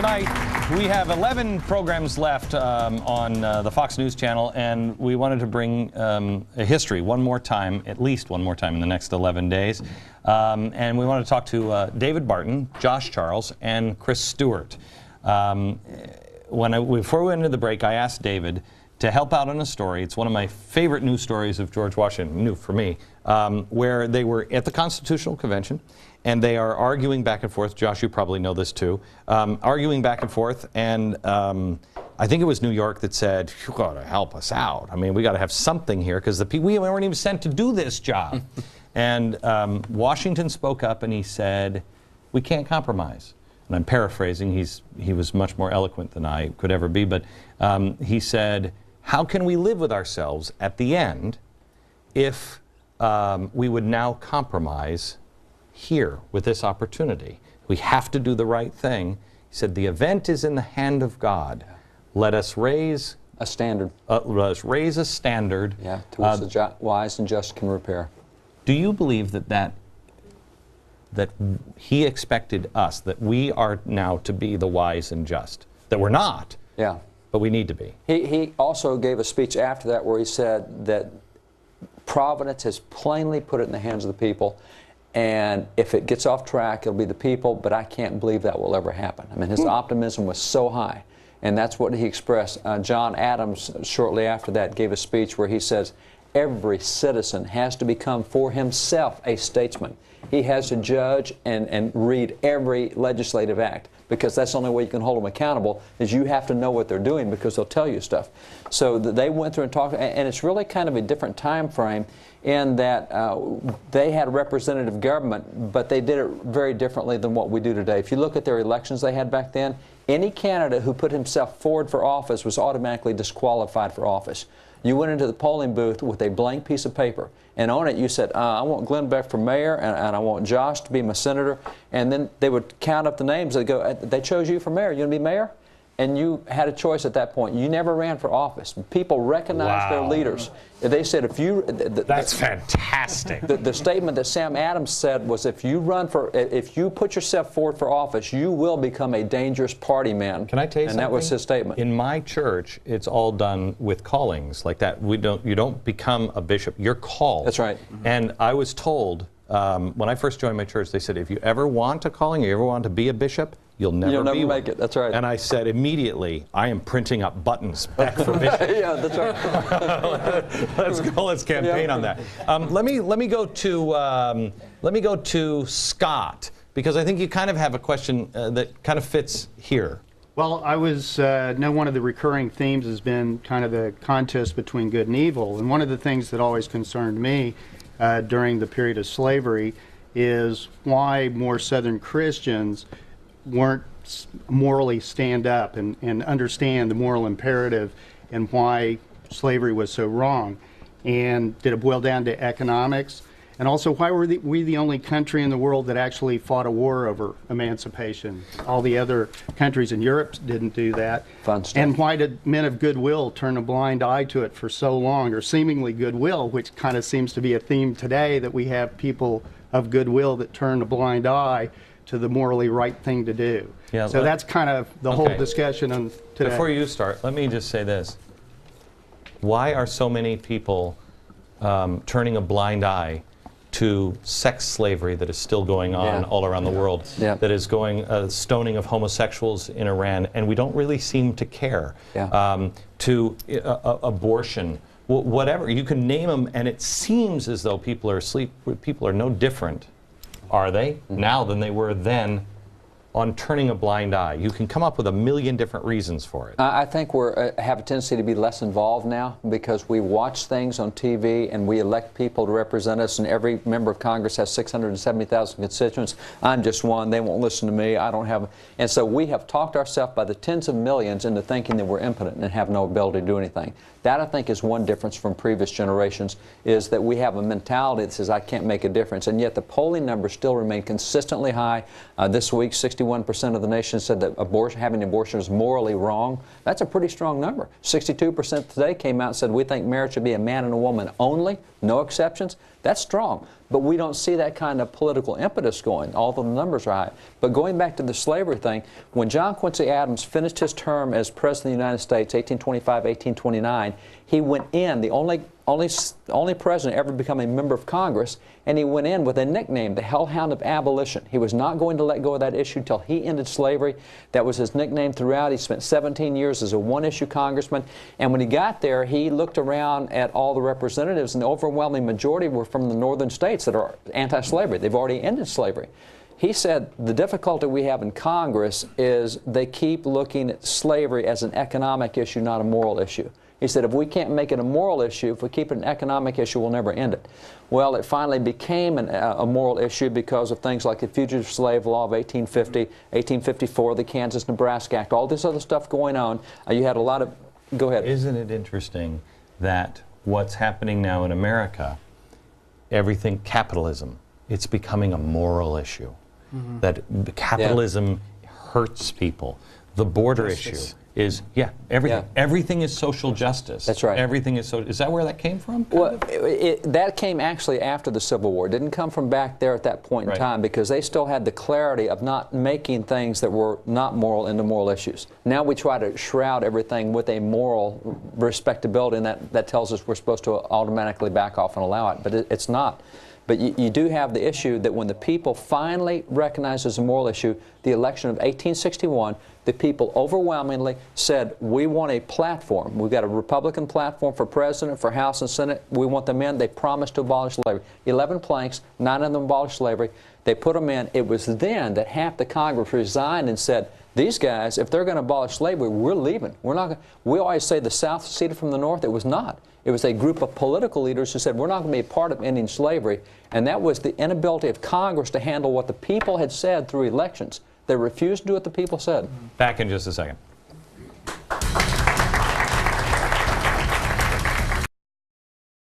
Tonight, we have 11 programs left on the Fox News Channel, and we wanted to bring a history one more time, at least one more time in the next 11 days. And we want to talk to David Barton, Josh Charles, and Chris Stewart. Before we went into the break, I asked David to help out on a story. It's one of my favorite news stories of George Washington, new for me, where they were at the Constitutional Convention, and they are arguing back and forth. Josh, you probably know this too. Arguing back and forth, and I think it was New York that said, you got to help us out. I mean, we got to have something here, because we weren't even sent to do this job. And Washington spoke up and he said, we can't compromise. And I'm paraphrasing, he was much more eloquent than I could ever be, but he said, how can we live with ourselves at the end if we would now compromise here with this opportunity? We have to do the right thing. He said, the event is in the hand of God. Let us raise a standard. Let us raise a standard. Yeah, to which the wise and just can repair. Do you believe that he expected us, that we are now to be the wise and just? That we're not, yeah, but we need to be. He also gave a speech after that where he said that Providence has plainly put it in the hands of the people, and if it gets off track, it'll be the people, but I can't believe that will ever happen. I mean, his optimism was so high, and that's what he expressed. John Adams, shortly after that, gave a speech where he says, every citizen has to become for himself a statesman. He has to judge and read every legislative act, because that's the only way you can hold them accountable, is you have to know what they're doing, because they'll tell you stuff. So they went through and talked, and it's really kind of a different time frame in that they had representative government, but they did it very differently than what we do today. If you look at their elections they had back then, any candidate who put himself forward for office was automatically disqualified for office. You went into the polling booth with a blank piece of paper, and on it you said, I want Glenn Beck for mayor, and I want Josh to be my senator, and then they would count up the names. They'd go, they chose you for mayor. You want to be mayor? And you had a choice at that point. You never ran for office. People recognized their leaders. They said, if you... That's fantastic. The statement that Sam Adams said was, if you put yourself forward for office, you will become a dangerous party man. Can I tell you something? And that was his statement. In my church, it's all done with callings like that. You don't become a bishop. You're called. That's right. And I was told, when I first joined my church, they said, if you ever want a calling, you ever want to be a bishop, you'll never make it. That's right. And I said immediately, I am printing up buttons back for bishop. Yeah, that's right. Let's go. Let's campaign on that. Let me go to Scott, because I think you kind of have a question that kind of fits here. Well, I know one of the recurring themes has been kind of the contest between good and evil, and one of the things that always concerned me during the period of slavery is why more Southern Christians weren't morally stand up and understand the moral imperative and why slavery was so wrong. And did it boil down to economics? And also, why were we the only country in the world that actually fought a war over emancipation? All the other countries in Europe didn't do that. Fun stuff. And why did men of goodwill turn a blind eye to it for so long, or seemingly goodwill, which kind of seems to be a theme today, that we have people of goodwill that turn a blind eye to the morally right thing to do. Yeah, so that's kind of the whole discussion on today. Before you start, let me just say this. Why are so many people turning a blind eye to sex slavery that is still going on all around the world, that is going, stoning of homosexuals in Iran, and we don't really seem to care, to abortion, whatever. You can name them, and it seems as though people are asleep. People are no different, are they, now than they were then, on turning a blind eye? You can come up with a million different reasons for it. I think we have a tendency to be less involved now, because we watch things on TV and we elect people to represent us, and every member of Congress has 670,000 constituents. I'm just one. They won't listen to me. I don't have... And so we have talked ourselves by the tens of millions into thinking that we're impotent and have no ability to do anything. That, I think, is one difference from previous generations, is that we have a mentality that says, I can't make a difference. And yet the polling numbers still remain consistently high. This week, 61% 51% of the nation said that having an abortion is morally wrong. That's a pretty strong number. 62% today came out and said we think marriage should be a man and a woman only, no exceptions. That's strong. But we don't see that kind of political impetus going, although the numbers are high. But going back to the slavery thing, when John Quincy Adams finished his term as President of the United States, 1825, 1829, he went in, the only president ever to become a member of Congress, and he went in with a nickname, the Hellhound of Abolition. He was not going to let go of that issue until he ended slavery. That was his nickname throughout. He spent 17 years as a one-issue congressman, and when he got there, he looked around at all the representatives, and the overwhelming majority were from the northern states that are anti-slavery. They've already ended slavery. He said the difficulty we have in Congress is they keep looking at slavery as an economic issue, not a moral issue. He said, if we can't make it a moral issue, if we keep it an economic issue, we'll never end it. Well, it finally became a moral issue because of things like the Fugitive Slave Law of 1850, 1854, the Kansas-Nebraska Act, all this other stuff going on. You had a lot of... Go ahead. Isn't it interesting that what's happening now in America, everything, capitalism, it's becoming a moral issue. Mm-hmm. That capitalism hurts people. The border issue is, everything is social justice. That's right. Everything is so. Is that where that came from? Well, that came actually after the Civil War. It didn't come from back there at that point in time, because they still had the clarity of not making things that were not moral into moral issues. Now we try to shroud everything with a moral respectability, and that tells us we're supposed to automatically back off and allow it, but it's not. But you do have the issue that when the people finally recognized as a moral issue, the election of 1861, the people overwhelmingly said, we want a platform. We've got a Republican platform for president, for House and Senate. We want them in. They promised to abolish slavery. 11 planks, 9 of them abolished slavery. They put them in. It was then that half the Congress resigned and said, these guys, if they're going to abolish slavery, we're leaving. We're not. We always say the South seceded from the North. It was not. It was a group of political leaders who said, we're not going to be a part of ending slavery. And that was the inability of Congress to handle what the people had said through elections. They refused to do what the people said. Back in just a second.